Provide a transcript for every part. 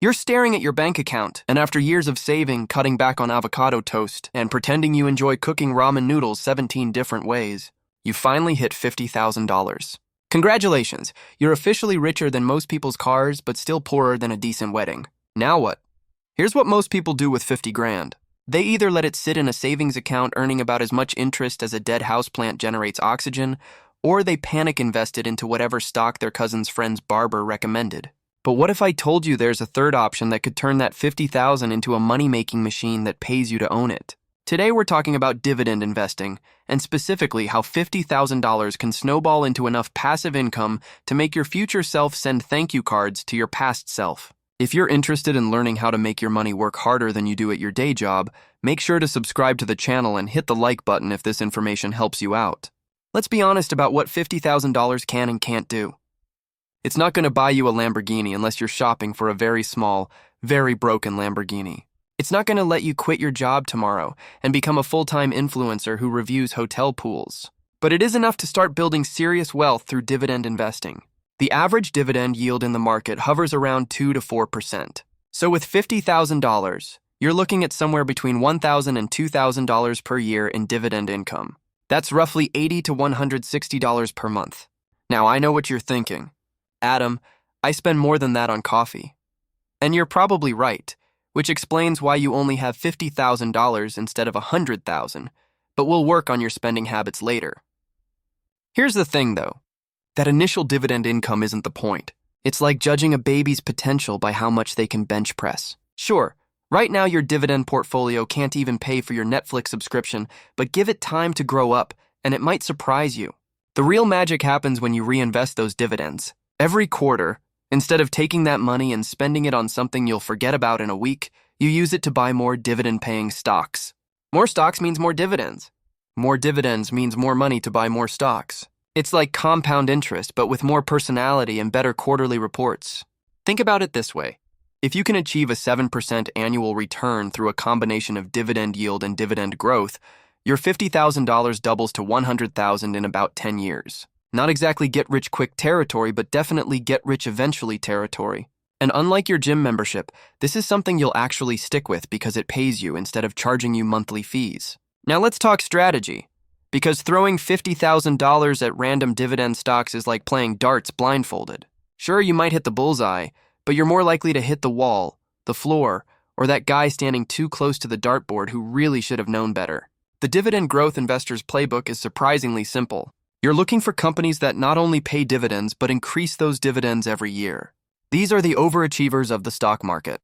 You're staring at your bank account, and after years of saving, cutting back on avocado toast, and pretending you enjoy cooking ramen noodles 17 different ways, you finally hit $50,000. Congratulations, you're officially richer than most people's cars, but still poorer than a decent wedding. Now what? Here's what most people do with 50 grand. They either let it sit in a savings account earning about as much interest as a dead houseplant generates oxygen, or they panic invest it into whatever stock their cousin's friend's barber recommended. But what if I told you there's a third option that could turn that $50,000 into a money-making machine that pays you to own it? Today we're talking about dividend investing, and specifically how $50,000 can snowball into enough passive income to make your future self send thank you cards to your past self. If you're interested in learning how to make your money work harder than you do at your day job, make sure to subscribe to the channel and hit the like button if this information helps you out. Let's be honest about what $50,000 can and can't do. It's not going to buy you a Lamborghini unless you're shopping for a very small, very broken Lamborghini. It's not going to let you quit your job tomorrow and become a full-time influencer who reviews hotel pools. But it is enough to start building serious wealth through dividend investing. The average dividend yield in the market hovers around 2 to 4%. So with $50,000, you're looking at somewhere between $1,000 and $2,000 per year in dividend income. That's roughly $80 to $160 per month. Now I know what you're thinking. Adam, I spend more than that on coffee. And you're probably right, which explains why you only have $50,000 instead of $100,000, but we'll work on your spending habits later. Here's the thing, though. That initial dividend income isn't the point. It's like judging a baby's potential by how much they can bench press. Sure, right now your dividend portfolio can't even pay for your Netflix subscription, but give it time to grow up, and it might surprise you. The real magic happens when you reinvest those dividends. Every quarter, instead of taking that money and spending it on something you'll forget about in a week, you use it to buy more dividend-paying stocks. More stocks means more dividends. More dividends means more money to buy more stocks. It's like compound interest, but with more personality and better quarterly reports. Think about it this way. If you can achieve a 7% annual return through a combination of dividend yield and dividend growth, your $50,000 doubles to $100,000 in about 10 years. Not exactly get-rich-quick territory, but definitely get-rich-eventually territory. And unlike your gym membership, this is something you'll actually stick with because it pays you instead of charging you monthly fees. Now let's talk strategy. Because throwing $50,000 at random dividend stocks is like playing darts blindfolded. Sure, you might hit the bullseye, but you're more likely to hit the wall, the floor, or that guy standing too close to the dartboard who really should have known better. The dividend growth investor's playbook is surprisingly simple. You're looking for companies that not only pay dividends, but increase those dividends every year. These are the overachievers of the stock market.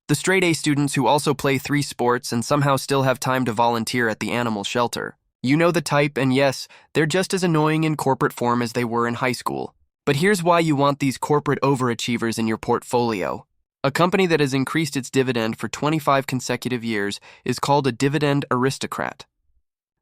The straight-A students who also play 3 sports and somehow still have time to volunteer at the animal shelter. You know the type, and yes, they're just as annoying in corporate form as they were in high school. But here's why you want these corporate overachievers in your portfolio. A company that has increased its dividend for 25 consecutive years is called a dividend aristocrat.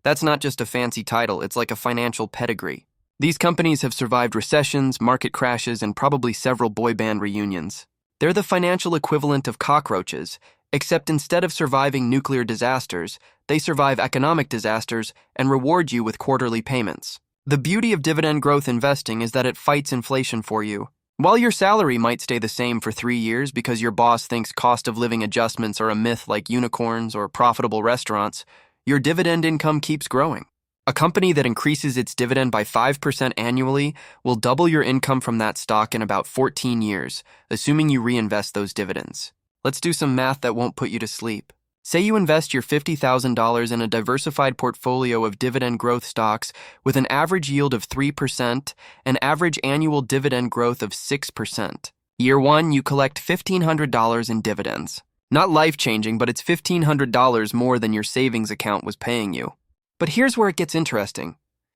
That's not just a fancy title, it's like a financial pedigree. These companies have survived recessions, market crashes, and probably several boy band reunions. They're the financial equivalent of cockroaches, except instead of surviving nuclear disasters, they survive economic disasters and reward you with quarterly payments. The beauty of dividend growth investing is that it fights inflation for you. While your salary might stay the same for 3 years because your boss thinks cost of living adjustments are a myth like unicorns or profitable restaurants, your dividend income keeps growing. A company that increases its dividend by 5% annually will double your income from that stock in about 14 years, assuming you reinvest those dividends. Let's do some math that won't put you to sleep. Say you invest your $50,000 in a diversified portfolio of dividend growth stocks with an average yield of 3% and average annual dividend growth of 6%. Year 1, you collect $1,500 in dividends. Not life-changing, but it's $1,500 more than your savings account was paying you. But here's where it gets interesting.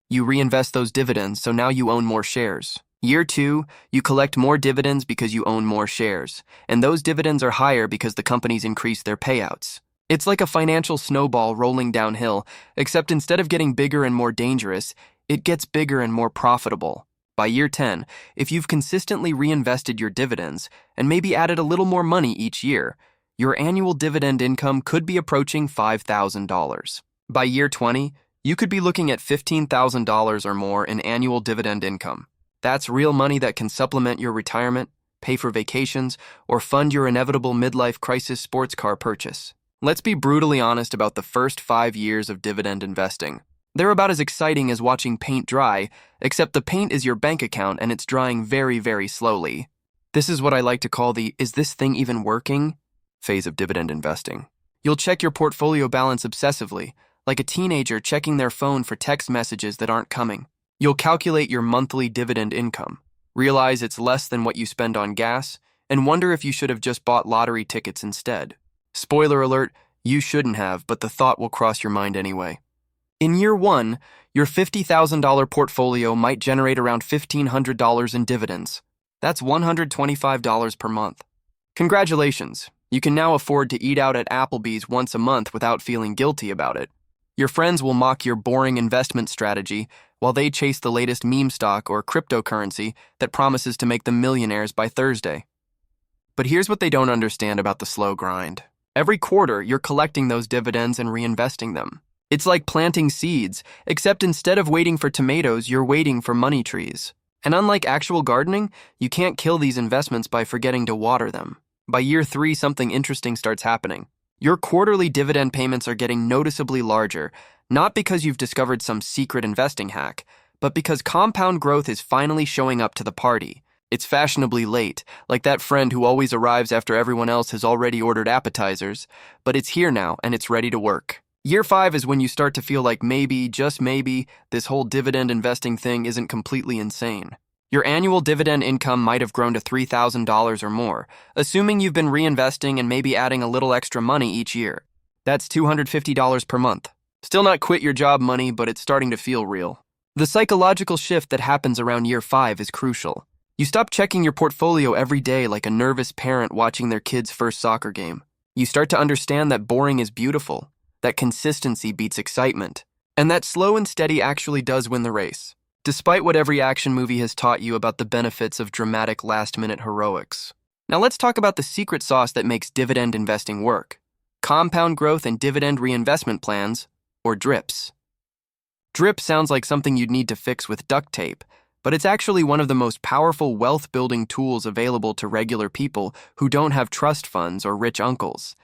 You reinvest those dividends, so now you own more shares. Year 2, you collect more dividends because you own more shares, and those dividends are higher because the companies increase their payouts. It's like a financial snowball rolling downhill, except instead of getting bigger and more dangerous, it gets bigger and more profitable. By year 10, if you've consistently reinvested your dividends and maybe added a little more money each year, your annual dividend income could be approaching $5,000. By year 20, you could be looking at $15,000 or more in annual dividend income. That's real money that can supplement your retirement, pay for vacations, or fund your inevitable midlife crisis sports car purchase. Let's be brutally honest about the first 5 years of dividend investing. They're about as exciting as watching paint dry, except the paint is your bank account and it's drying very, very slowly. This is what I like to call the "is this thing even working?" phase of dividend investing. You'll check your portfolio balance obsessively, like a teenager checking their phone for text messages that aren't coming. You'll calculate your monthly dividend income, realize it's less than what you spend on gas, and wonder if you should have just bought lottery tickets instead. Spoiler alert, you shouldn't have, but the thought will cross your mind anyway. In year 1, your $50,000 portfolio might generate around $1,500 in dividends. That's $125 per month. Congratulations, you can now afford to eat out at Applebee's once a month without feeling guilty about it. Your friends will mock your boring investment strategy while they chase the latest meme stock or cryptocurrency that promises to make them millionaires by Thursday. But here's what they don't understand about the slow grind. Every quarter, you're collecting those dividends and reinvesting them. It's like planting seeds, except instead of waiting for tomatoes, you're waiting for money trees. And unlike actual gardening, you can't kill these investments by forgetting to water them. By year 3, something interesting starts happening. Your quarterly dividend payments are getting noticeably larger, not because you've discovered some secret investing hack, but because compound growth is finally showing up to the party. It's fashionably late, like that friend who always arrives after everyone else has already ordered appetizers, but it's here now and it's ready to work. Year 5 is when you start to feel like maybe, just maybe, this whole dividend investing thing isn't completely insane. Your annual dividend income might have grown to $3,000 or more, assuming you've been reinvesting and maybe adding a little extra money each year. That's $250 per month. Still not quit your job money, but it's starting to feel real. The psychological shift that happens around year 5 is crucial. You stop checking your portfolio every day like a nervous parent watching their kid's first soccer game. You start to understand that boring is beautiful, that consistency beats excitement, and that slow and steady actually does win the race. Despite what every action movie has taught you about the benefits of dramatic last-minute heroics. Now let's talk about the secret sauce that makes dividend investing work. Compound growth and dividend reinvestment plans, or DRIPs. DRIP sounds like something you'd need to fix with duct tape, but it's actually one of the most powerful wealth-building tools available to regular people who don't have trust funds or rich uncles.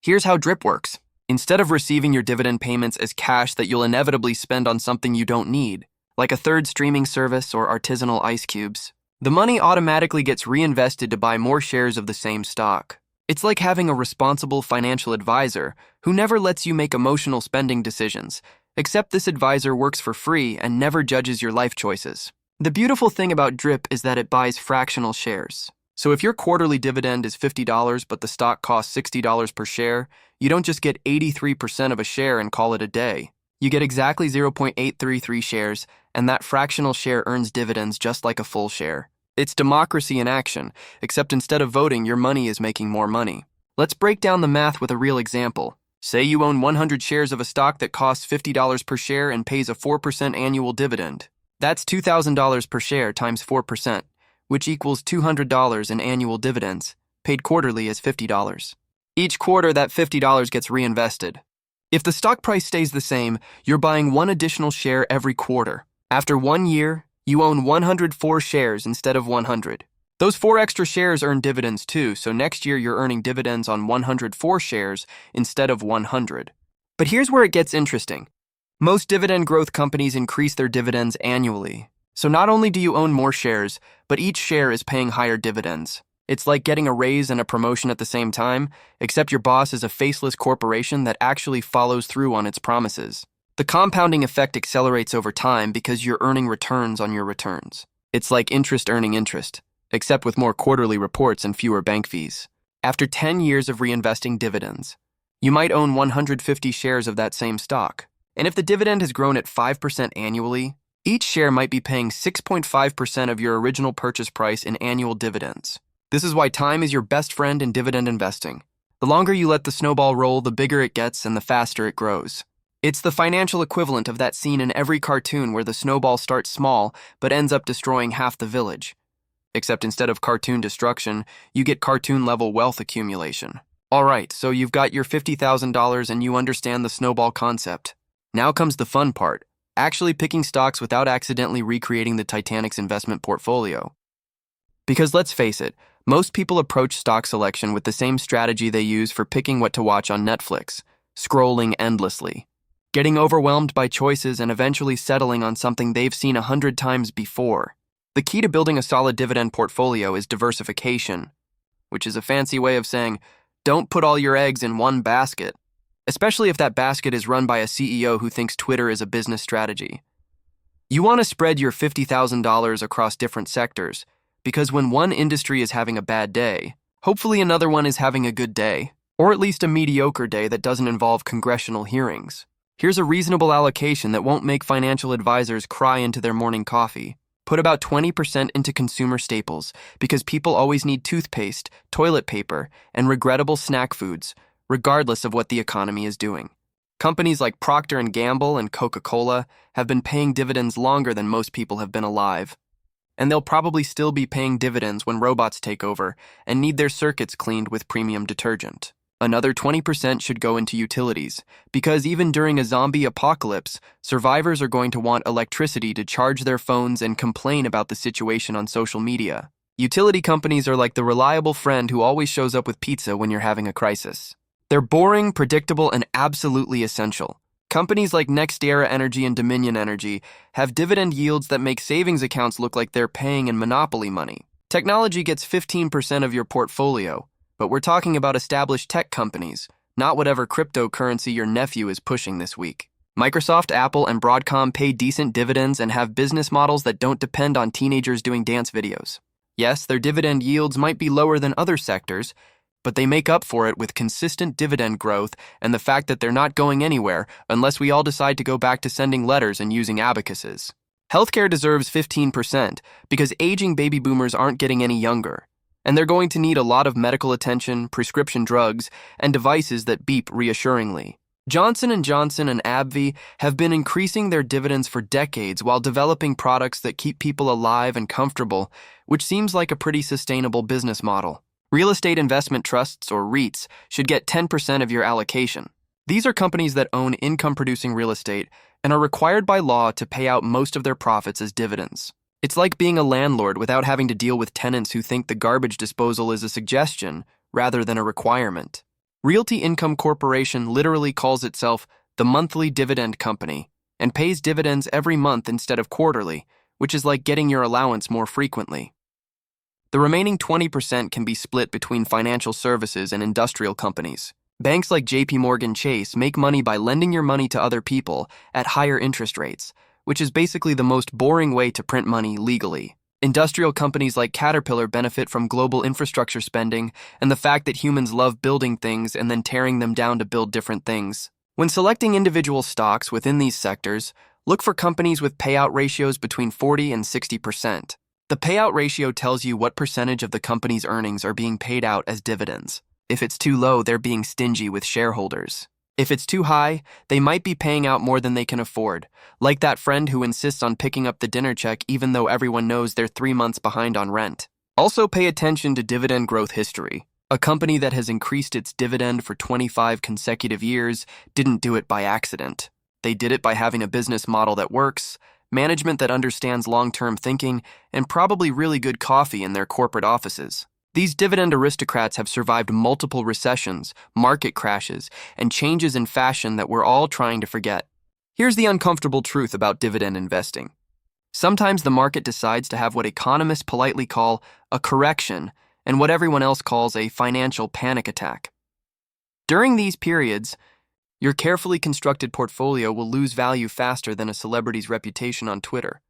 Here's how DRIP works. Instead of receiving your dividend payments as cash that you'll inevitably spend on something you don't need, like a third streaming service or artisanal ice cubes, the money automatically gets reinvested to buy more shares of the same stock. It's like having a responsible financial advisor who never lets you make emotional spending decisions, except this advisor works for free and never judges your life choices. The beautiful thing about DRIP is that it buys fractional shares. So if your quarterly dividend is $50 but the stock costs $60 per share, you don't just get 83% of a share and call it a day. You get exactly 0.833 shares, and that fractional share earns dividends just like a full share. It's democracy in action, except instead of voting, your money is making more money. Let's break down the math with a real example. Say you own 100 shares of a stock that costs $50 per share and pays a 4% annual dividend. That's $2,000 per share times 4%, which equals $200 in annual dividends, paid quarterly as $50. Each quarter, that $50 gets reinvested. If the stock price stays the same, you're buying one additional share every quarter. After 1 year, you own 104 shares instead of 100. Those 4 extra shares earn dividends too, so next year you're earning dividends on 104 shares instead of 100. But here's where it gets interesting. Most dividend growth companies increase their dividends annually. So not only do you own more shares, but each share is paying higher dividends. It's like getting a raise and a promotion at the same time, except your boss is a faceless corporation that actually follows through on its promises. The compounding effect accelerates over time because you're earning returns on your returns. It's like interest earning interest, except with more quarterly reports and fewer bank fees. After 10 years of reinvesting dividends, you might own 150 shares of that same stock. And if the dividend has grown at 5% annually, each share might be paying 6.5% of your original purchase price in annual dividends. This is why time is your best friend in dividend investing. The longer you let the snowball roll, the bigger it gets and the faster it grows. It's the financial equivalent of that scene in every cartoon where the snowball starts small but ends up destroying half the village. Except instead of cartoon destruction, you get cartoon-level wealth accumulation. All right, so you've got your $50,000 and you understand the snowball concept. Now comes the fun part, actually picking stocks without accidentally recreating the Titanic's investment portfolio. Because let's face it, Most people approach stock selection with the same strategy they use for picking what to watch on Netflix, scrolling endlessly, getting overwhelmed by choices and eventually settling on something they've seen 100 times before. The key to building a solid dividend portfolio is diversification, which is a fancy way of saying, don't put all your eggs in one basket, especially if that basket is run by a CEO who thinks Twitter is a business strategy. You want to spread your $50,000 across different sectors, because when one industry is having a bad day, hopefully another one is having a good day, or at least a mediocre day that doesn't involve congressional hearings. Here's a reasonable allocation that won't make financial advisors cry into their morning coffee. Put about 20% into consumer staples, because people always need toothpaste, toilet paper, and regrettable snack foods, regardless of what the economy is doing. Companies like Procter & Gamble and Coca-Cola have been paying dividends longer than most people have been alive. And they'll probably still be paying dividends when robots take over and need their circuits cleaned with premium detergent. Another 20% should go into utilities, because even during a zombie apocalypse, survivors are going to want electricity to charge their phones and complain about the situation on social media. Utility companies are like the reliable friend who always shows up with pizza when you're having a crisis. They're boring, predictable, and absolutely essential. Companies like NextEra Energy and Dominion Energy have dividend yields that make savings accounts look like they're paying in monopoly money. Technology gets 15% of your portfolio, but we're talking about established tech companies, not whatever cryptocurrency your nephew is pushing this week. Microsoft, Apple, and Broadcom pay decent dividends and have business models that don't depend on teenagers doing dance videos. Yes, their dividend yields might be lower than other sectors, but they make up for it with consistent dividend growth and the fact that they're not going anywhere unless we all decide to go back to sending letters and using abacuses. Healthcare deserves 15% because aging baby boomers aren't getting any younger, and they're going to need a lot of medical attention, prescription drugs, and devices that beep reassuringly. Johnson & Johnson and AbbVie have been increasing their dividends for decades while developing products that keep people alive and comfortable, which seems like a pretty sustainable business model. Real estate investment trusts, or REITs, should get 10% of your allocation. These are companies that own income-producing real estate and are required by law to pay out most of their profits as dividends. It's like being a landlord without having to deal with tenants who think the garbage disposal is a suggestion rather than a requirement. Realty Income Corporation literally calls itself the monthly dividend company and pays dividends every month instead of quarterly, which is like getting your allowance more frequently. The remaining 20% can be split between financial services and industrial companies. Banks like JP Chase make money by lending your money to other people at higher interest rates, which is basically the most boring way to print money legally. Industrial companies like Caterpillar benefit from global infrastructure spending and the fact that humans love building things and then tearing them down to build different things. When selecting individual stocks within these sectors, look for companies with payout ratios between 40 and 60%. The payout ratio tells you what percentage of the company's earnings are being paid out as dividends. If it's too low, they're being stingy with shareholders. If it's too high, they might be paying out more than they can afford, like that friend who insists on picking up the dinner check even though everyone knows they're 3 months behind on rent. Also pay attention to dividend growth history. A company that has increased its dividend for 25 consecutive years didn't do it by accident. They did it by having a business model that works, management that understands long-term thinking, and probably really good coffee in their corporate offices. These dividend aristocrats have survived multiple recessions, market crashes, and changes in fashion that we're all trying to forget. Here's the uncomfortable truth about dividend investing. Sometimes the market decides to have what economists politely call a correction and what everyone else calls a financial panic attack. During these periods, your carefully constructed portfolio will lose value faster than a celebrity's reputation on Twitter.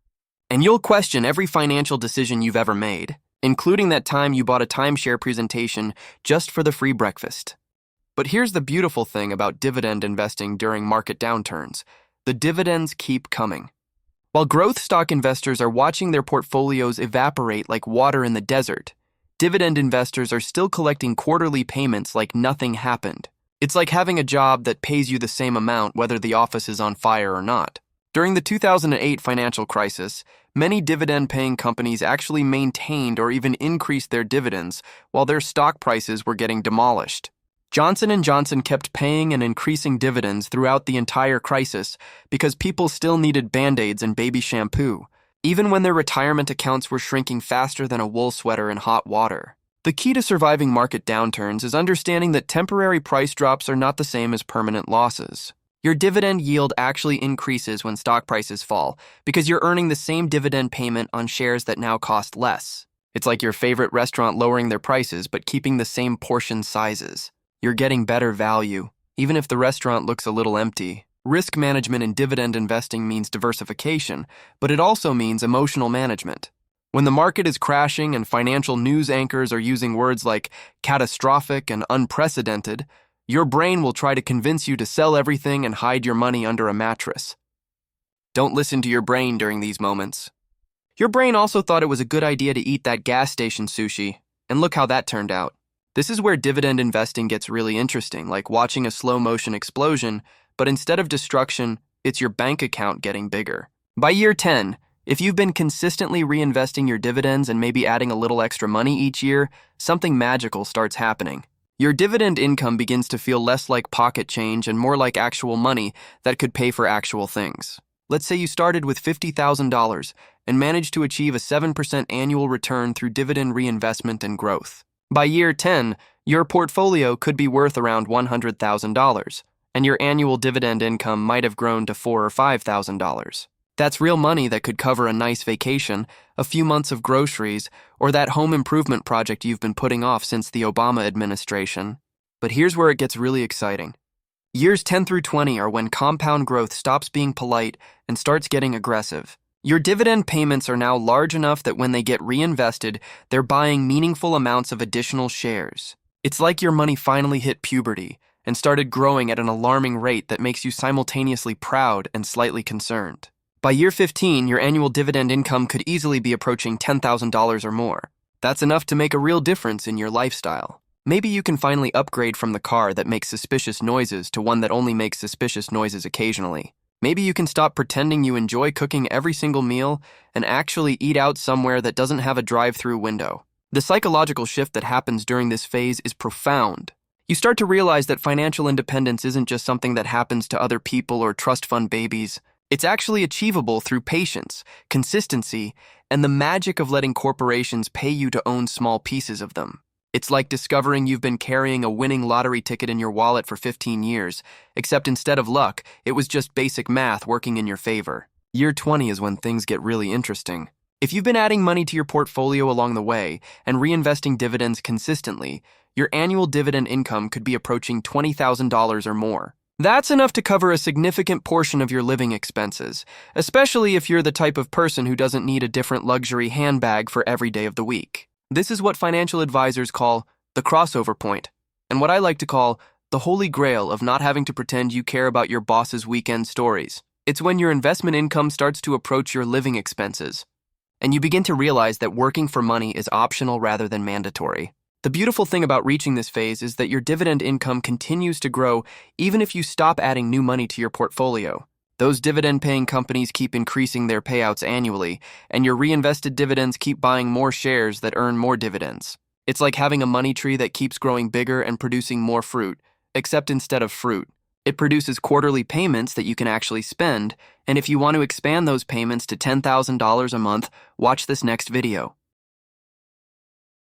And you'll question every financial decision you've ever made, including that time you bought a timeshare presentation just for the free breakfast. But here's the beautiful thing about dividend investing during market downturns. The dividends keep coming. While growth stock investors are watching their portfolios evaporate like water in the desert, dividend investors are still collecting quarterly payments like nothing happened. It's like having a job that pays you the same amount whether the office is on fire or not. During the 2008 financial crisis, many dividend-paying companies actually maintained or even increased their dividends while their stock prices were getting demolished. Johnson & Johnson kept paying and increasing dividends throughout the entire crisis because people still needed Band-Aids and baby shampoo, even when their retirement accounts were shrinking faster than a wool sweater in hot water. The key to surviving market downturns is understanding that temporary price drops are not the same as permanent losses. Your dividend yield actually increases when stock prices fall because you're earning the same dividend payment on shares that now cost less. It's like your favorite restaurant lowering their prices but keeping the same portion sizes. You're getting better value, even if the restaurant looks a little empty. Risk management in dividend investing means diversification, but it also means emotional management. When the market is crashing and financial news anchors are using words like catastrophic and unprecedented, your brain will try to convince you to sell everything and hide your money under a mattress. Don't listen to your brain during these moments. Your brain also thought it was a good idea to eat that gas station sushi, and look how that turned out. This is where dividend investing gets really interesting, like watching a slow-motion explosion, but instead of destruction, it's your bank account getting bigger. By year 10, if you've been consistently reinvesting your dividends and maybe adding a little extra money each year, something magical starts happening. Your dividend income begins to feel less like pocket change and more like actual money that could pay for actual things. Let's say you started with $50,000 and managed to achieve a 7% annual return through dividend reinvestment and growth. By year 10, your portfolio could be worth around $100,000, and your annual dividend income might have grown to $4,000 or $5,000. That's real money that could cover a nice vacation, a few months of groceries, or that home improvement project you've been putting off since the Obama administration. But here's where it gets really exciting. Years 10 through 20 are when compound growth stops being polite and starts getting aggressive. Your dividend payments are now large enough that when they get reinvested, they're buying meaningful amounts of additional shares. It's like your money finally hit puberty and started growing at an alarming rate that makes you simultaneously proud and slightly concerned. By year 15, your annual dividend income could easily be approaching $10,000 or more. That's enough to make a real difference in your lifestyle. Maybe you can finally upgrade from the car that makes suspicious noises to one that only makes suspicious noises occasionally. Maybe you can stop pretending you enjoy cooking every single meal and actually eat out somewhere that doesn't have a drive-through window. The psychological shift that happens during this phase is profound. You start to realize that financial independence isn't just something that happens to other people or trust fund babies. It's actually achievable through patience, consistency, and the magic of letting corporations pay you to own small pieces of them. It's like discovering you've been carrying a winning lottery ticket in your wallet for 15 years, except instead of luck, it was just basic math working in your favor. Year 20 is when things get really interesting. If you've been adding money to your portfolio along the way and reinvesting dividends consistently, your annual dividend income could be approaching $20,000 or more. That's enough to cover a significant portion of your living expenses, especially if you're the type of person who doesn't need a different luxury handbag for every day of the week. This is what financial advisors call the crossover point, and what I like to call the holy grail of not having to pretend you care about your boss's weekend stories. It's when your investment income starts to approach your living expenses, and you begin to realize that working for money is optional rather than mandatory. The beautiful thing about reaching this phase is that your dividend income continues to grow even if you stop adding new money to your portfolio. Those dividend-paying companies keep increasing their payouts annually, and your reinvested dividends keep buying more shares that earn more dividends. It's like having a money tree that keeps growing bigger and producing more fruit, except instead of fruit, it produces quarterly payments that you can actually spend, and if you want to expand those payments to $10,000 a month, watch this next video.